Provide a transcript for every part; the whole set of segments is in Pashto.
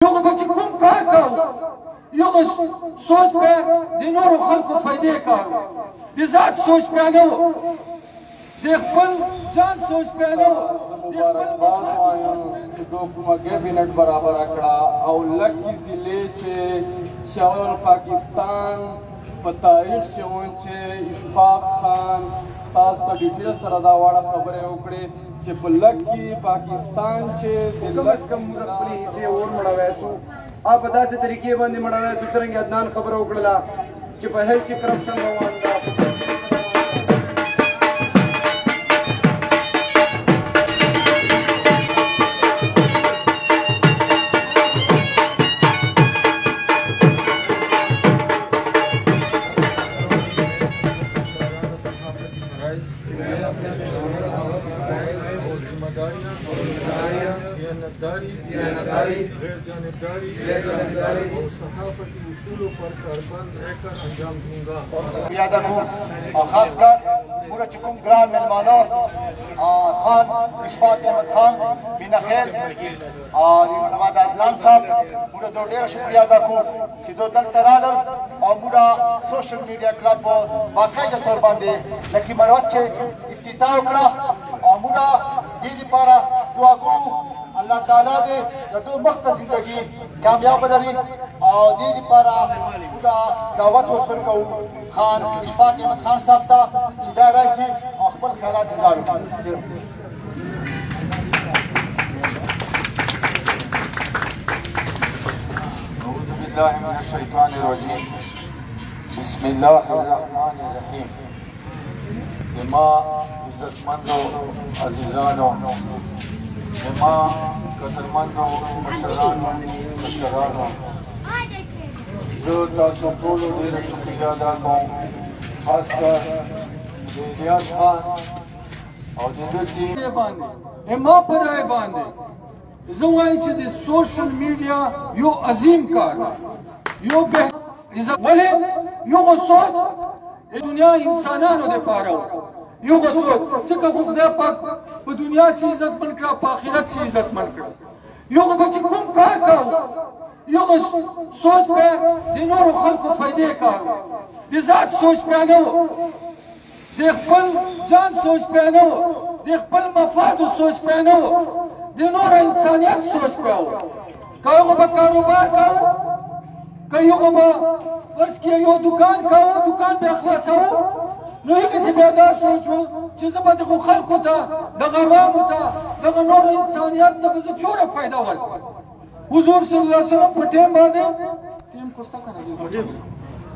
یو به چې کوم کار کوو یو به سوچ به د نورو خلکو فایدې کوو د ذات سوچ به نه و د خپل ځان سوچ به نه و کومه کیبینټ برابر کړه او لکه ضلع چې شمال پاکستان په تاریخ کې وون چې اشفاق خان تاسو په ډیټیل سره دا واړه خبرې وکړې چې په لکه پاکستان چې د لس کم خپلې حصې اور مړوی شو په داسې طریقې باندې مړوی شو څرنګه عدنان خبره وکړله چې په هیڅ چې کرپشن روان ده غیر جانبداری اور صحافتی اصولوں پر کاربند رہ کر انجام دوں گا یاد رکھوں اور خاص کر پورا چکم گران مہمانوں خان اشفاق احمد خان بینا خیر اور نواز عدنان صاحب پورا دو ډیر شکریہ ادا کوم چې دو دلته راغلل او پورا سوشل میډیا کلب باقاعده طور باندې لکه مروت چې افتتاح وکړه او پورا دې لپاره دعا کوو الله تعالی دې د دوی مخته زندگی کامیاب لري او دې لپاره پورا دعوت ورکوو خان اشفاق احمد خان صاحب ته چې دا راشي او خپل خیالات اظهار وکړي. اعوذ باللہ من الشیطان الرجیم بسم اللہ الرحمن الرحیم ما عزتمندو عزیزانو ما قدرمندو مشرانو زه تاسو ټولو ډېره شکریه ادا کوم خاص کر د الیاس خان او د ده ټیم ما په رای باندې زه وایم چې د سوشل میډیا یو عظیم کار یو ولې یو سوچ د دنیا انسانانو دپاره و یو به سوچ ځکه خو خدای پاک په دنیا چې عزتمند کړه په آخرت چې عزتمند کړه یو به چې کوم کار کوو یو به سوچ به د نورو خلکو فایدې کوو د ذات سوچ به نه و د خپل ځان سوچ به نه و د خپل مفادو سوچ به نه و د نور انسانیت سوچ به و که هغه به کاروبار کوو که یو به فرض کړه یو دکان کوو دکان به خلاصوو نو هغه چې بیا دا سوچ و چې زه به دغو خلکو ته دغه عوامو ته دغه نورو انسانیت ته به زه څومره فایده ورکړم حضور صلی الله علیه وسلم په ټیم باندې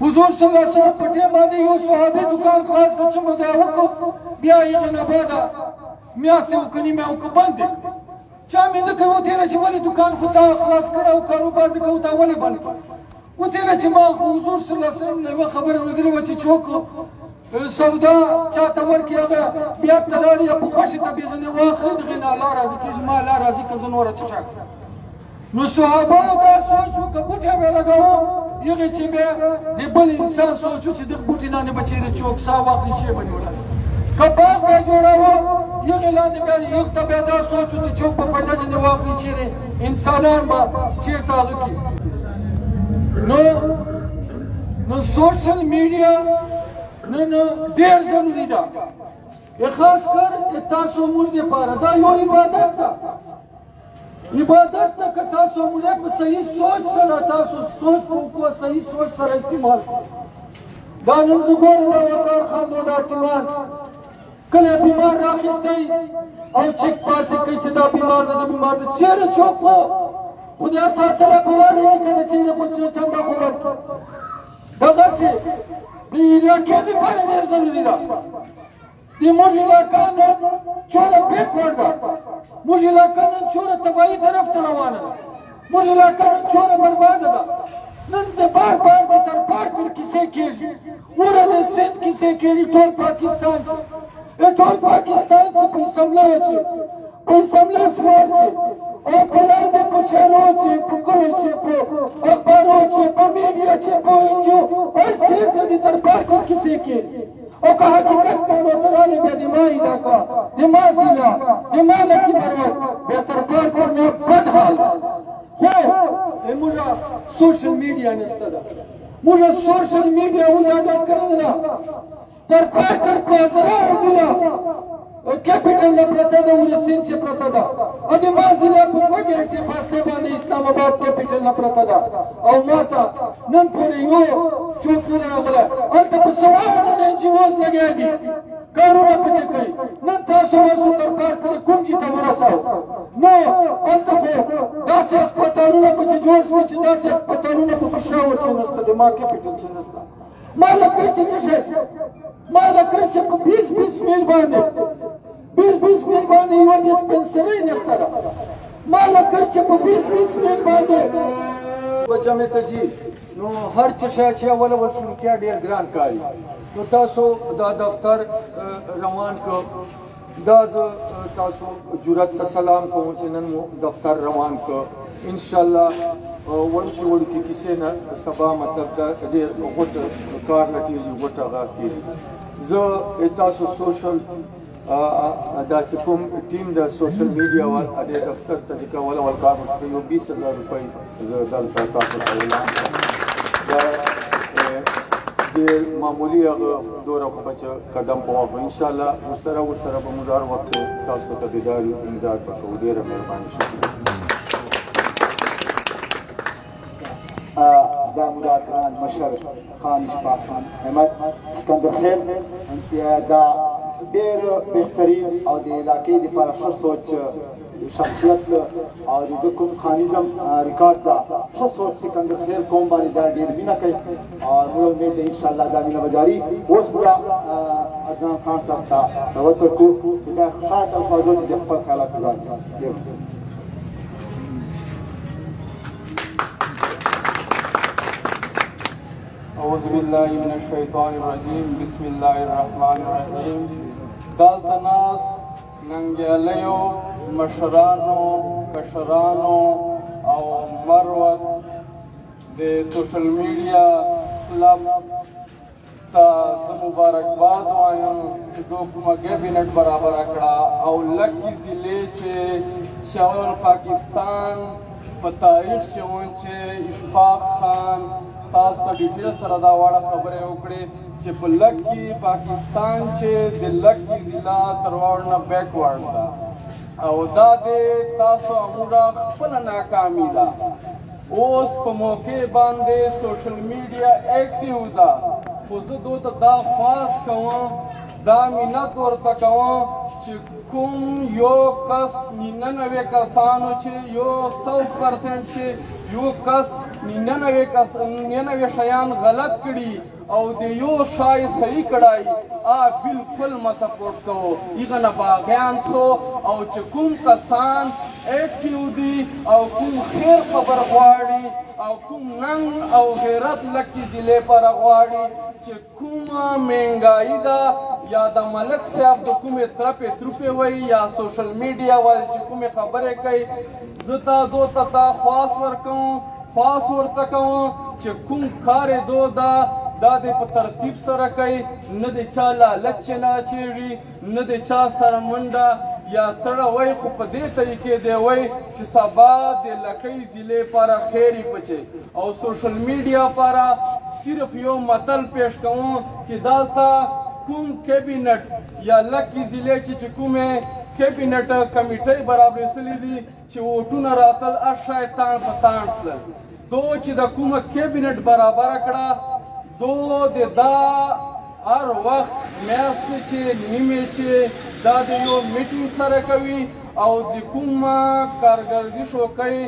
حضور صلی الله علیه وسلم په ټیم باندې یو صحابي دکان خلاص کړ چې موږ وکړو بیا هغه نه بعده میاشتې وکړې مې وکړ بند دی چا مې نه کوي وتېله چې ولې دکان خو تا خلاص کړی او کاروبار دې کوو تا ولې بند کړ وتېله چې ما حضور صلی الله علیه وسلم نه یوه خبره اورېدلې وه چې څوک سودا چاته ورکړي هغه بیا ته لاړې یا په خوښې ته بې ځنې واخلي د هغې نه الله راضي کېږي ما الله راضي که زه نوره څه کړم نو صحابهو دا سوچ و که بوټی به یې لګوو هغې چې بیا د بل انسان سوچ و چې دغه بوټي لاندې به چېرې څوک ساه واخلي شی به نیولی که باغ به یې جوړاوه هغې لاندې بیا هغ ته بیا دا سوچ و چې څوک به فایده ځینې واخلي چېرې انسانان به چېرته هغه کړي نو سوشل میډیا نن ډېر ضروري ده خاص کر تاسو موږ دپاره دا یو عبادت ده عبادت ده که تاسو موږ په صحیح سوچ سره تاسو سوچ په صحیح سوچ سره استعمال کړئ دا نن زه ګورم دا وقار خان دو دا ټیمان کله بیمار راخیستی او چیک پاسې کوي چې دا بیمار ده دا بیمار ده چېرې څوک و خدای ساتلی به واړوي که نه چېرې خو چنده خو ورکړي دغسې د علاقې دپاره ډېر ضروري ده د موږ علاقه نن څومره بیکورډ ده موږ علاقه نن څومره تباهي طرف ته روانه ده موږ علاقه نن څومره برباده ده نن د بار بار د تر پارکر کیسې کېږي وره د سند کیسې کېږي ټول پاکستان چې ټول پاکستان چې په اسمبلی چې په اسمبلی فلور چې او په لاندې په شهرو چې په کلو چې په اخبارو چې په میډیا چې په انجیو هر چېرته د تر پارکر کیسې کېږي او که حقیقت مانو ته راغلی بیا د ما علاقه د ما ضلع د ما لکي مروت بیا تر پارکر نه بد حال خو موږ سوشل میډیا نشته ده موږ سوشل میډیا اجاگر کړل ده تر پای تر 5000 ګله کیپټل نه پرته ده ولسین چې پرته ده ا دې مازله په 2 ګنټې فاصله باندې اسلام آباد کیپټل نه پرته ده او ماته نن پورې یو چوک نه راغله هلته په سوالونه نه چې اوس لګیا دي کارونه پچې کوي نن تاسو ورسو تر کار کړی کوم چې ته ورساو نو هلته خو داسې هسپتالونه پسې جوړ شوي چې داسې هسپتالونه په پېښور چې نسته د ما کیپټل چې نسته ما لکه چې څه شی ما لکه چې په 20 میل باندې 20 میل باندې یوه ډسپنسري نشته ده ما لکه چې په 20 میل باندې وجمع ته ځي نو هر څه شی چې اول شروع کړه ډېر ګران کاري نو تاسو دا دفتر روان کړ دا زه تاسو جرأت ته سلام کوم چې نن مو دفتر روان کړ انشاءالله وړوکې کیسې نه سبا مطلب دا ډېر غوټ کار نه کېږي غوټ هغه کېږي زه تاسو سوشل دا چې کوم ټیم د سوشل میډیا وال دې دفتر ته چې کول ول کار وشو یو 20000 روپۍ زه دلته تاسو ته اعلان ډېر معمولي هغه دوره خو بچ قدم په واخلو انشاءالله ورسره به موږ هر وخت تاسو ته بیدار یو امداد وکړو ډېره مهرباني شکریه دا مراد خان مشر خان اشفاق خان احمد سکندر خیل دا ډېر بهترین او د علاقې دپاره ښه سوچ شخصیت او د کوم خانیزم ریکارډ دا ښه سوچ سکندر خیل قوم باندې دا ډېر مینه کوي او موږ امید ده انشاءالله دا مینه به جاري اوس پوره عدنان خان صاحب ته دعوت ورکړو چې دا ښه الفاظو چې د خپل خیالات ځان أعوذ بالله من الشيطان الرجيم بسم الله الرحمن الرحيم دالتا ناس ننگیلیو مشرانو کشرانو او مروت د سوشل میډیا کلب ته زه مبارکباد وایم چې دوی کومه کابینټ برابره کړه او لکې ضلع چې شاور پاکستان په تاریخ کې وایي چې اشفاق خان تاسو ته ډیټیل سره دا واړه خبرې وکړې چې په لکې پاکستان چې د لکې ضلع تر واړو نه بیکورډ ده او دا د تاسو عموره خپله ناکامي ده اوس په موقع باندې سوشل میډیا ایکټیو ده خو زه دوی ته دا خواست کوم دا منت ورته کوم چې کوم یو کس 99 کسانو چې یو 100% چې یو کس 99 شیان غلط کړي او د یو شای صحیح کړای بالکل ما سپورټ کوو هغه نه باغیان سو او چې کوم کسان ایکټیو دي او کوم خیر خبر غواړي او کوم ننګ او غیرت لکې ضلع پر غواړي چې کومه مهنګایي ده یا د ملک صاحب د کومې ترپې تروپې وایي یا سوشل میډیا والے چې کومې خبرې کوي زه تا دو ته خواست ورکوم خواست ورته کوم چې کوم کار دو دا د په ترتیب سره کوي نه د چا لالچ نه اچېږي نه د چا سره منډه یا تړه وای خو په دې طریقې دی وای چې سبا د لکۍ ضلع پاره خیری پچې او سوشل میډیا پاره صرف یو متل پیش کوم چې دلته کوم کابینټ یا لکۍ ضلع چې کومې کابینټ کمیټۍ برابرې سلي دي چې ووټونه راتل اشای تاڼ په تاڼ سلل دو چې د کومه کابینټ برابره کړه دو د دا هر وخت میاشتې چې نیمې چې دا د یو میټینګ سره کوي او د کومه کارګردي شو کوي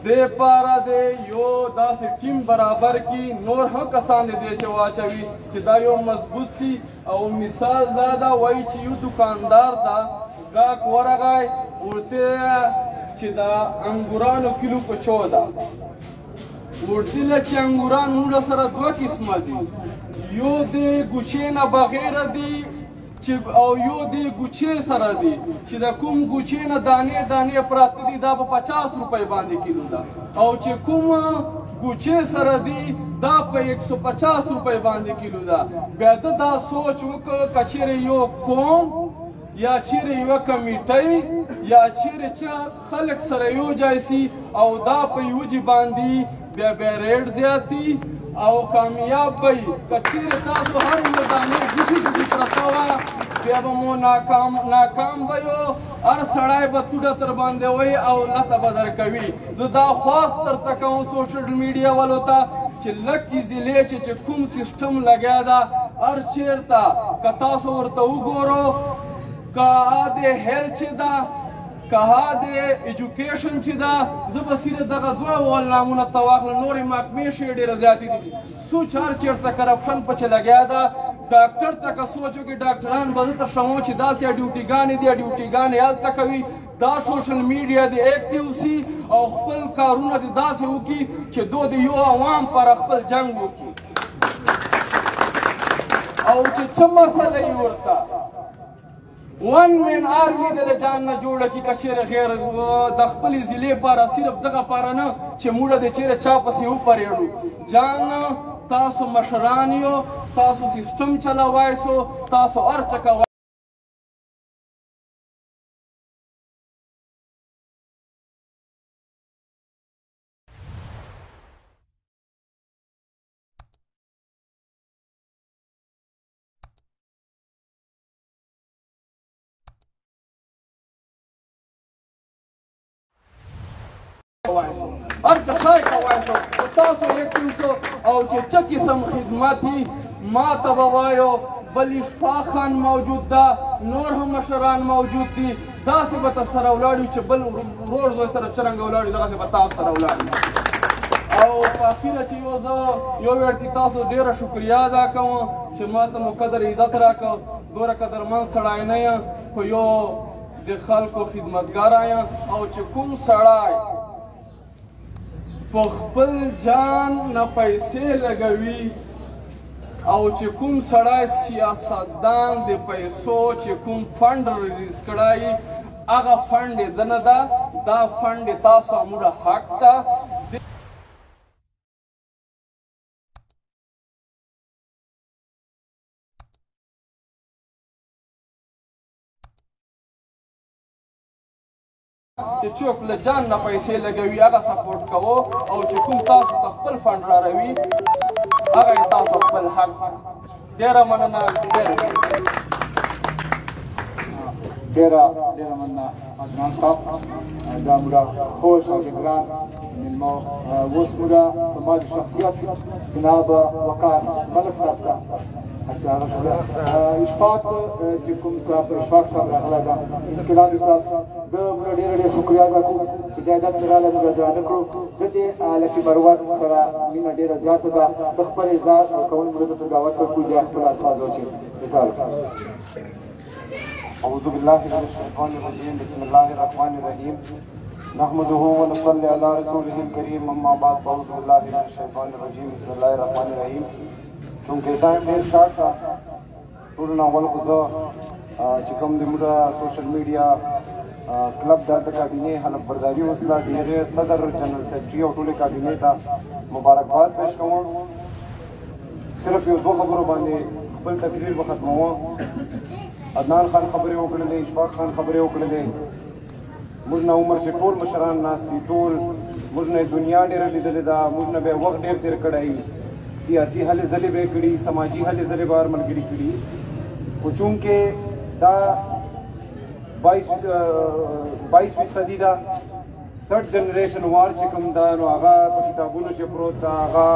دې پاره د یو داسې ټیم برابر کړي نور هم کسان دې چې واچوي چې دا یو مضبوط سي او مثال دا دا وایي چې یو دکاندار دا ګاک ورغی ورته چې دا انګورانو کیلو په 14 ورته چې انګوران موږ سره دوه قسمه دي یو د ګوچې نه بغیر دي چې او یو د ګوچې سره دي چې د کوم ګوچې نه دانې دانې پراته دي دا په 50 روپۍ باندې کیلو ده او چې کوم ګوچې سره دي دا په 150 روپۍ باندې کیلو ده بیا دا سوچ وکړه کچېرې یو قوم یا چیرې یوه کمیټۍ یا چیرې چې خلک سره یو ځای سي او دا په یوجې باندې بیا ریټ زیاتي او کامیاب به وي. که چیرې تاسو هر یو دانې ګوټې پرته وه بیا به مو ناکام به یو. هر سړی به توډه تر باندې وایي او لته به درکوي. زه دا خواست درته کوم سوشل میډیا والو ته چې لږ ایزیلی چې کوم سیسټم لګیا ده هر چیرته که تاسو ورته وګورو که د هیلث چې ده که د ایجوکیشن چې ده زه به صرف دغه دوه وال نامونه ته واخلم نورې محکمې شی ډېره زیاتې دي. سوچ هر چېرته کرپشن پکې لګیا ده. ډاکټر ته که سوچ وکړي ډاکټران به زه ته ښوم چې دلته ډیوټیګانې دي ډیوټیګانې هلته کوي. دا سوشل میډیا د ایکټیو سي او خپل کارونه د داسې وکړي چې دو د یو عوام پر خپل جنګ وکړي او چې څه مسله یې ورته ون مین آرمي د ځان نه جوړه کړي که چېرې غیر د خپلې ضلعې پاره صرف دغه پاره نه چې موږ د چېرې چا پسې وپرېږو. جان تاسو مشران یو تاسو سیسټم چلوای سو تاسو هر څه کوئ. هر څه ښه کوای شو تاسو ایکټیو سو او چې څه قسم خدمت وي ما ته به وایو. بل اشفاق خان موجود ده نور هم مشران موجود دي. داسې به ته سره ولاړ یو چې بل ورور زوی سره څرنګه ولاړ یو دغسې به تاسو سره ولاړ یو. او په اخره چې یو ویړتي تاسو ډېره شکریا ادا کوم چې ما ته مو قدر عزت راکړ. دومره قدرمند سړی نه یم خو یو د خلکو خدمتګاره یم او چې کوم سړی په خپل جان نه پیسې لګوي او چې کوم سړی سیاستدان د پیسو چې کوم فنډ ریلیز کړی هغه فنډ یې ده نه ده. دا فنډ یې تاسو اموره حق ده. چې څوک له جان نه پیسې لګوي هغه سپورټ کوو او چې کوم تاسو ته خپل فنډ راروي هغه یې تاسو خپل حق. ډېره مننه. ډېره مننه عدنان صاحب. دا موږ خوش او ګران مېلمه اوس موږ زما د شخصیت جناب وقار ملک صاحب ته اشفاق چې کوم صاحب اشفاق صاحب راغلی ده انقلابي صاحب د موږ ډېره شکریا ادا کوو چې دا عادت مې راغلی موږ درانه کړو. زه د لکي مروت سره مینه ډېره زیاته ده. د خپل اظهار کول موږ ته دعوت ورکړو د خپل الفاظو چې أعوذ بالله من الشيطان الرجيم بسم الله الرحمن الرحيم نحمده ونصلي على رسوله الكريم أما بعد فأعوذ بالله من الشيطان الرجيم بسم الله الرحمن الرحيم. چونکه ټایم ډېر شارټ ده ټول ناول خو زه چې کوم د موږ سوشل میډیا کلب د کابینې حلف برداري وسله د هغې صدر جنرال سیکرټري او ټولې کابینې ته مبارکباد پیش کوم. صرف یو دوه خبرو باندې خپل تقریر به ختموم. عدنان خان خبرې وکړلې اشفاق خان خبرې وکړلې. موږ نه عمر چې ټول مشران ناست دي ټول موږ نه دنیا ډېره لیدلې ده. موږ نه به وخت ډېر تېر کړی. سیاسي هلې ځلې به یې کړي سماجي هلې ځلې به هر ملګري کړي. خو چونکې دا 22 صدي ده third generation war چې کوم دا نو هغه په کتابونو چې پروت ده هغه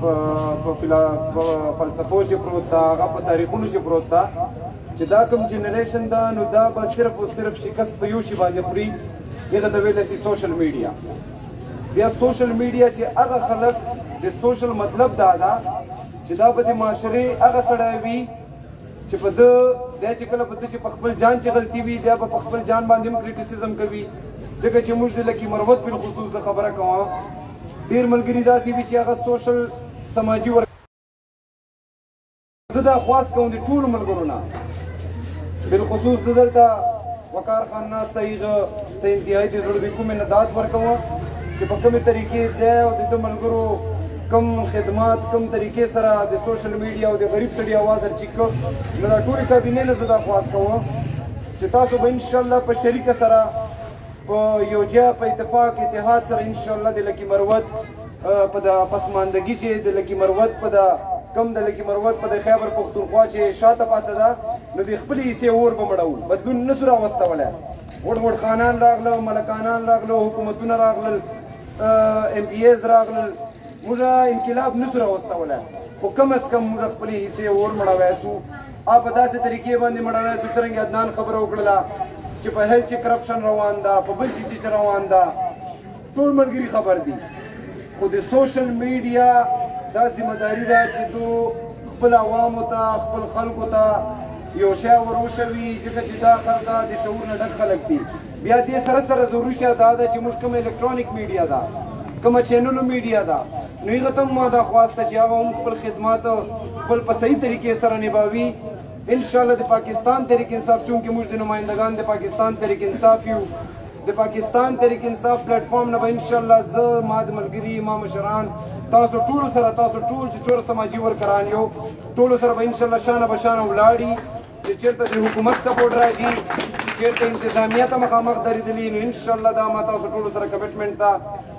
په فلسفو چې پروت ده هغه په تاریخونو چې پروت ده چې دا کوم جنریشن ده نو دا به صرف او صرف شکست په یو شي باندې خوري. هغه ته ویلی سي سوشل میډیا. بیا سوشل میډیا چې هغه خلک د سوشل مطلب دا ده چې دا به د معاشرې هغه سړی وي چې په ده دا چې کله په ده چې په خپل جان چې غلطي وي بیا به په خپل جان باندې هم کریټیسیزم کوي. ځکه چې موږ د لکي مروت بالخصوص زه خبره کوم ډېر ملګري داسې وي چې هغه سوشل سماجي زه دا خواست کوم د ټولو ملګرو نه بالخصوص زه دلته وقار خان ناست دی هغه ته انتهایي د زړه د کومې نه داد ورکوم چې په کومې طریقې دی او د ده ملګرو کم خدمات کم طریقې سره د سوشل میډیا او د غریب سړي اواز درچیک نو دا ټولې کابینې نه زه دا خواست کوم چې تاسو به انشاءالله په شریکه سره په یو ځای په اتفاق اتحاد سره انشاءالله د لکي مروت په د پسماندګي چې د لکي مروت په د کم د لکي مروت په د خیبر پښتونخوا چې شاته پاته ده نو د خپلې حصې اور به مړوو بدلون نه سو راوستولی غټ خانان راغله ملکانان راغله حکومتونه راغلل ام پی ایز راغلل موږ انقلاب نه سو راوستولی خو کم از کم موږ خپلې حصې اور مړوی سو په داسې طریقې باندې مړوی سو څرنګه عدنان خبره وکړله چې په هیلث چې کرپشن روان ده په بل شي چې روان ده ټول ملګري خبر دي خو د سوشل میډیا دا ذمہداري ده چې تو خپل عوامو ته خپل خلکو ته یو شی وروښوي ځکه چې دا خلک د شعور نه ډک خلک دي بیا دې سره سره ضروري شی دا ده چې موږ کوم الکترونیک میډیا ده کومه چینلو میډیا ده نو هغه ته ما دا خواسته چې هغه هم خپل خدمات خپل په صحیح طریقې سره نباوي انشاءالله د پاکستان تحریک انصاف چونکې موږ د نمایندگان د پاکستان تحریک انصاف یو د پاکستان تحریک انصاف پلیټ فارم نه به انشاءالله زه ما د ملګري ما مشران تاسو ټولو سره تاسو ټول چې ټول سماجي ورکران یو ټولو سره به انشاءالله شانه بشانه ولاړي چې چېرته د حکومت سپورټ راځي چېرته انتظامیه ته مخامخ درېدلي نو انشاءالله دا ما تاسو ټولو سره کمټمنټ ده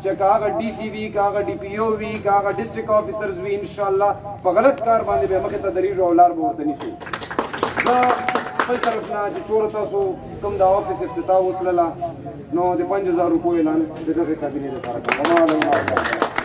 چې که هغه ډي سی وي که هغه ډي پي او وي که هغه ډسټرکټ افیسرز وي انشاءالله په غلط کار باندې به مخې ته درېږو او لار به ورته نیسو زه خپل طرف نه چې ټولو تاسو کوم د آفس افتتاح وسلله نو د 5000 روپیو اعلان د دغې کابینې لپاره کوم